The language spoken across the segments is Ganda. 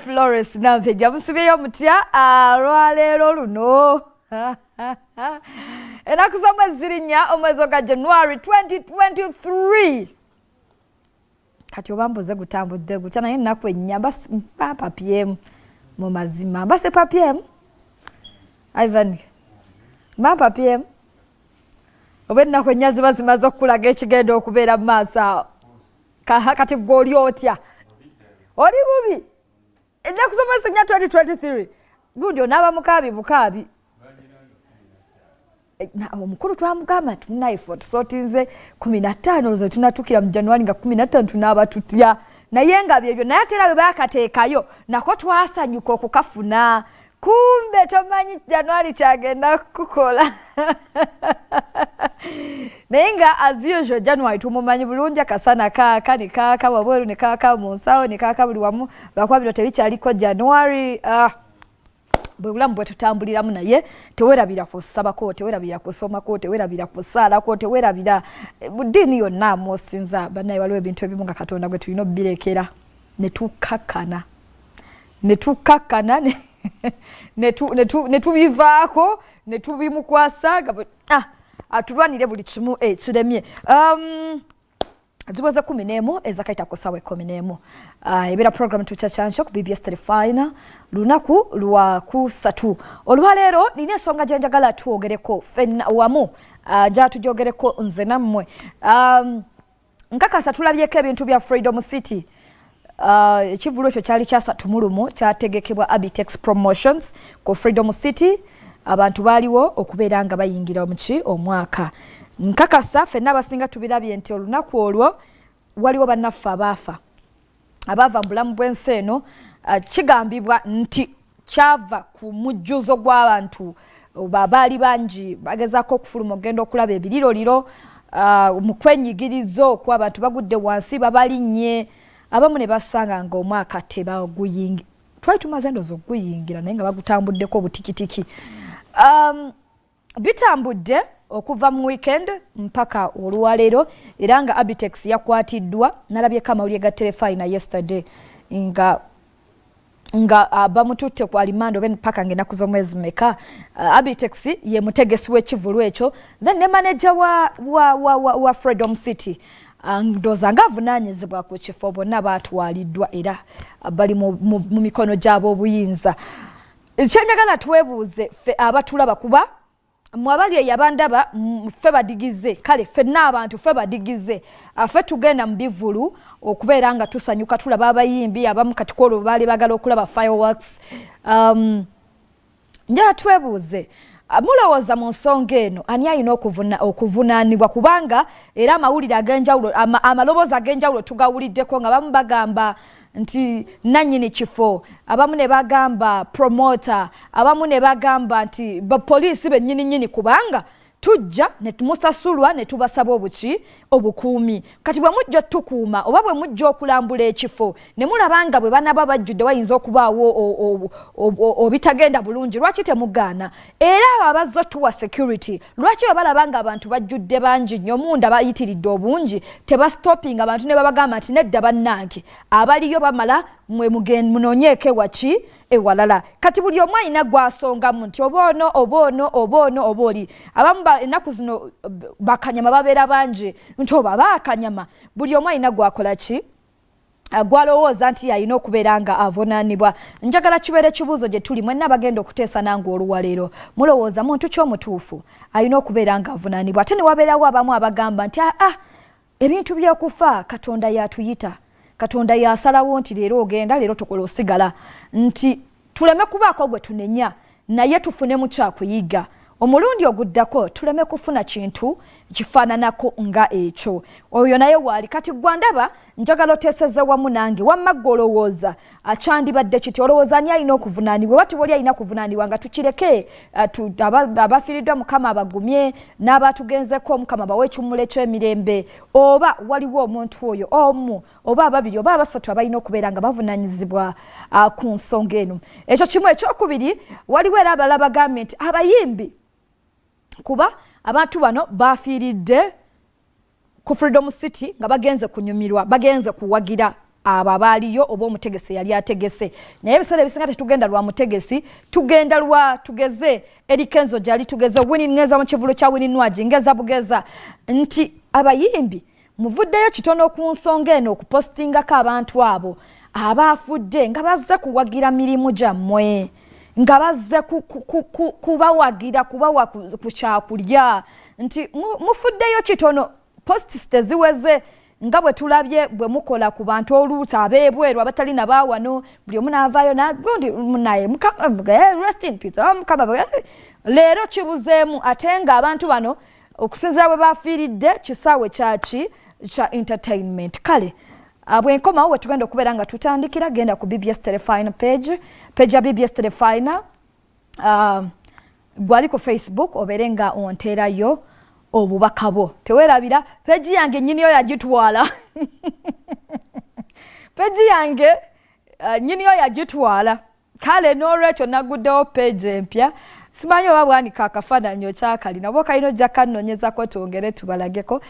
Flores Nampijja musibeyo mutya lwaleero luno enaku z'omwezi 4 omwezi gwa January 2023 kati obambuze gutambudde gutya naye ennaku ennya papapyemu mu mazima mbase papyemu Ivan papapyemu oba ennaku ennya ziba zimaze okulaga ekigenda okubeera mu maaso kati gw'oli otya oli bubi ennaku z'omwezi 2023 gundi onaaba mukaabi omukulu twamugamba tunaife tusotinze 15 zo tunatukira mu January nga 15 tunaaba tutya naye nga byebyo naye ate era bwe bakateekayo nako twasanyuka okukafuna kumbe tomanyi January kyagenda kukola naye nga as usual January tumumanyi bulungi akasana kaaka ne kaaka wabweru ne kaaka mu nsawo ne kaaka buli wamu lwakuba bino tebikyaliko January bwe bulamu bwe tutambuliramu naye tewerabira kusabako tewerabira kusomako tewerabira kusaalako tewerabira ddiini yonna musinza bannaye waliwo ebintu ebimu nga Katonda gwe tulina obbirekera ne tukakkana ne tubivaako ne tubimukwasa atulwanire buli kimu kiremye ziweze 11 ezakaita kusawa 11 ebera program tuchachansho ku BBS Telefina lunaku lwa kusatu olwaleero nina ensonga gye njagala tuogereko fenna wamu ja tujogereko nze nammwe nkakasa tulabyeko ebintu bya Freedom City ekivvulu ekyo kyali kyasatu mulumu kyategekebwa Abitex Promotions ku Freedom City abantu baaliwo okubeera nga bayingira muki omwaka nkakasa fenna abasinga tubirabye nti olunaku olwo waliwo bannaffe abaava mu bulamu bw'ensi eno kigambibwa nti kyava ku mujjuzo gw'abantu baali bangi bagezaako okufuluma ogenda okulaba ebiriroliro mu kwenyigiriza okwo abantu bagudde wansi babalinnye abamu ne basanga nga omwaka tebaguyingira twali tumaze endozi okuguyingira naye nga bagutambuddeko obutikitiki bitambudde okuva mu weekend mpaka olwaleero era nga Abitex yakwatiddwa nalabyeko amawulire ga Telefina yesterday nga bamututte ku alimando mpaka ng'ennaku z'omwezi meka Abitex ye mutegesi w'ekivvulu ekyo then ne manager wa Freedom City ndoza nga avunaanyizibwa ku kifo bonna baatwaliddwa era bali mu mikono gy'abo obuyinza ekyenjagala twebuuze ffe abatulaba kuba mwabali eyabandaba ffe badigize kale ffenna abantu ffe badigize ffe tugenda mu bivvulu okubeera nga tusanyuka tulaba abayimbi abamu katikolo baali bagala okulaba fireworks njala twebuuze mulowooza mu nsonga eno ani alina okuvunaanibwa kubanga era amawulire ag'enjawulo amaloboozi ag'enjawulo tugawuliddeko nga bamu bagamba nti nannyini kifo abamu ne bagamba promoter abamu ne bagamba nti poliisi bennyini kubanga tujja ne tumusasulwa ne tubasaba obukuumi kati bwe mujja tukuuma oba bwe mujja okulambula ekifo ne mulabanga bwe banaba bajjudde wayinza okubaawo obitagenda bulungi lwaki temugaana era abazzo tuwa security lwaki bwe balabanga abantu bajjudde bangi nnyo munda bayitiridde obungi tebastopinga abantu ne babagamba nti nedda bannange abaliyo bamala mwe munoonyeeko waki ewalala kati buli omu alina gwasongamu nti oba oli abamu ennaku zino bakanyama babeera bangi nti oba bakanyama buli omu alina gwakola ki gwalowooza nti alina okubeera nga avunaanibwa njagala kibeere ekibuuzo gye tuli mwenna bagenda okuteesa nange oluwaleero mulowooza muntu ky'omutuufu alina okubeera nga avunaanibwa ate ne wabeerawo abamu abagamba nti ebintu by'okufa Katonda yatuyita Katonda yasalawo nti leero ogenda leero tukola osigala nti tuleme kubaako gwe tunenya naye tufune mu kyakuyiga omulundi oguddako tuleme kufuna kintu kifaananako nga ekyo oyo naye waali kati gwandaba njagala oteeseze wamu nange wamma golowooza akyandibadde kiti olowooza ani alina okuvunaanibwa wati wali alina kuvunaanibwa nga tukireke abafiiriddwa Mukama abagumye n'abatugenzeko Omukama bawe ekiwummulo eky'emirembe oba waliwo omuntu oyo omu oba ababiri oba abasatu abalina okubeera nga bavunaanyizibwa ku nsonga eno ekyo kimu ekyokubiri waliwo era abalala bagambye nti abayimbi kuba abantu bano bafiiridde ku Freedom City nga bagenze kunyumirwa bagenze kuwagira ababaaliyo oba omutegesi yali ategese naye ebiseera ebisinga tetugenda lwa mutegesi tugenda lwa tugeze erikenzo gyali tugeze Winnie ngeza mu kivvulu kya Winnie Nwagi ngeza bugeza nti abayimbi muvuddeyo kitono ku nsonga eno okupostingako abantu abo abaafudde nga bazze kuwagira mirimu gyammwe nga bazze kubawagira kubawa ku kyakulya nti mufuddeyo kitono posts teziweze nga bwe tulabye bwe mukola ku bantu oluuta abeebweru abatali nabawano buli omu naavaayo nagundi naye rest in peace leero kibuzeemu ate nga abantu bano okusinziira bwe baafiiridde kisaawe kyaki kya entertainment kale bwenkomawo bwe tugenda okubeera nga tutandikira genda ku BBS Telefina page ya BBS Telefina gwali ku Facebook obeere nga onteerayo obubaka bwo teweerabira peji yange nnyiniyo yagitwala peji yange nnyiniyo yagitwala kale n'olwekyo naguddewo peji empya simanyi oba bwanika akafaananyi okyakalina oba okalina ojja kannoonyezako twongere tubalageko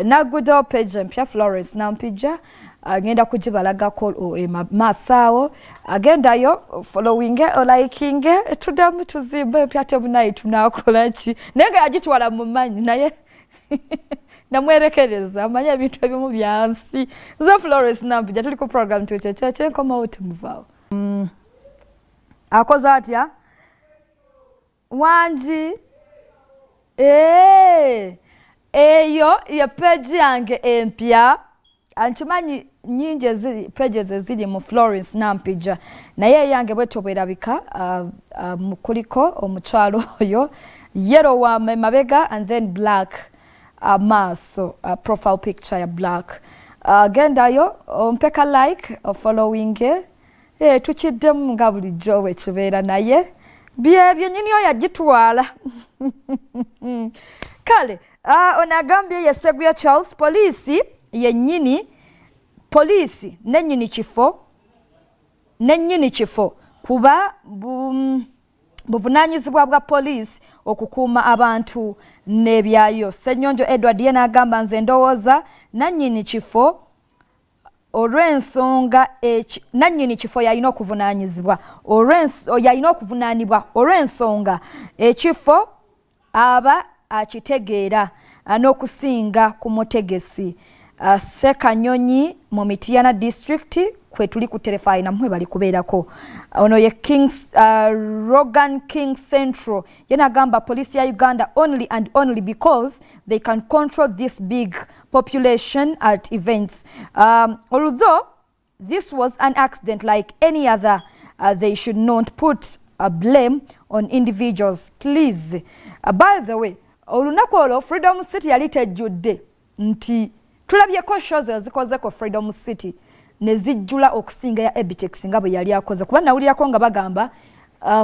naguddewo peji empya Florence Nampijja agenda kugibalagako maaso awo agendayo following olikinge tuddemu tuzimba empya tebunayi tunakola ki naye nga yagitwala mu manyi naye namwerekereza amanye ebintu ebimu byansi nze Florence Nampijja tuli ku program tukyenkyenkyenkomawo temuvaawo akoze atya Wangi eyo ye peji yange empya ankimanyi nyingi pages eziri mu Florence Nampijja naye yange bwetyo bwerabika kuliko omukyalo oyo yellow wa mabega and then black maaso profile picture ya black gendayo ompeka like following tukiddemu nga bulijjo bwe kibeera naye byebyo nyiniyo yagitwala kale ono agambye ye Seguya Charles poliisi yennyini poliisi nennyini kifo kuba buvunaanyizibwa bwa poliisi okukuuma abantu n'ebyayo. Ssenyonjo Edward ye n'agamba nze ndowooza nannyini kifo olw'ensonga nannyini kifo yalina okuvunaanibwa olw'ensonga ekifo aba akitegeera n'okusinga ku mutegesi. Sekanyonyi mu Mityana district kwe tuli ku Telefina mwe bali kubeerako ono ye Rogan King Central yena agamba police ya Uganda only and only because they can control this big population at events. Although this was an accident like any other, they should not put a blame on individuals, please. By the way, olunaku olwo Freedom City yali tejjudde nti tulabyeko shows ezikozeko Freedom City nezijjula okusinga ya Ebitex nga bwe yali akoze kuba nawulirako nga bagamba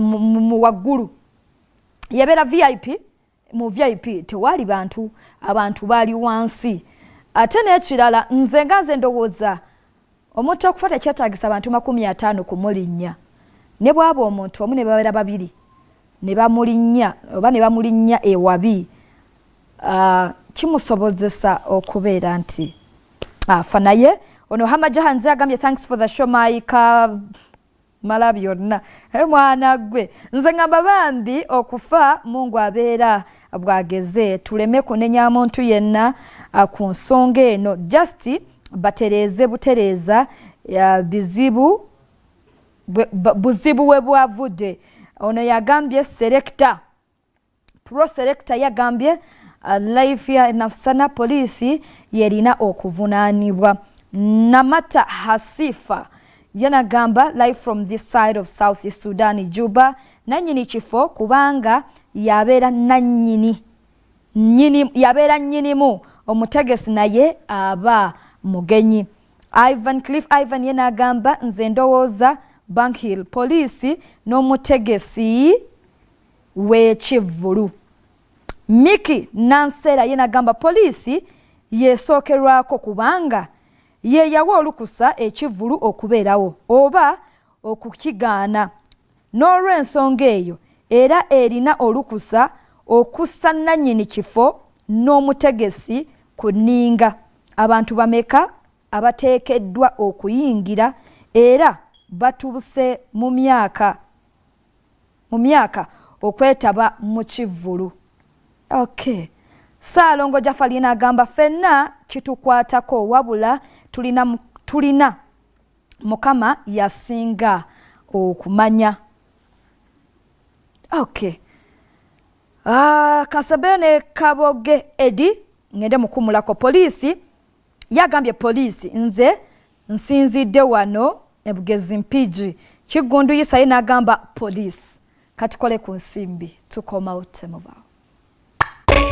mu waggulu yabeera VIP mu VIP tewali abantu baali wansi ate n'ekirala nze ndowooza omuntu okufa tekyetaagisa abantu 50 kumulinnya ne bwaba omuntu omu ne babeera babiri ne bamulinnya oba ne bamulinnya ewabi kimusobozesa okubeera nti afa naye ono Hamajahanze agambye thanks for the show maika mala byonna mwana gwe nze ngamba bambi okufa Mungu abeera bwageze tuleme kunenya muntu yenna ku nsonga eno just batereze butereza buzibu we bwavudde ono yagambye pro selector yagambye life ya nasana police yerina okuvunaanibwa. Namata Hasifa yanagamba live from this side of South Sudan Juba nannyini kifo kubanga yabeera nnyinimu omutegesi naye aba mugenyi. Ivan yanagamba nze ndowooza Bank Hill police n'omutegesi w'ekivvulu. Miki Nansera yanagamba police yesookerwako kubanga ye yawa olukusa ekivvulu okubeerawo oba okukigaana n'olw'ensonga eyo era erina olukusa okussa nannyini kifo n'omutegesi ku nninga. Abantu bameka abateekeddwa okuyingira era batubuse mu myaka okwetaba mu kivvulu. Okay. Ssaalongo Jafalina agamba ffenna kitukwatako wabula tulina Mukama yasinga okumanya. Okay. Kasabene Kaboge Edi ngende mukumulako poliisi yagambye poliisi nze nsinzidde wano ebugezi mpiji Kigundu Yisayi n'agamba poliisi kati kole ku nsimbi tukomawo temova.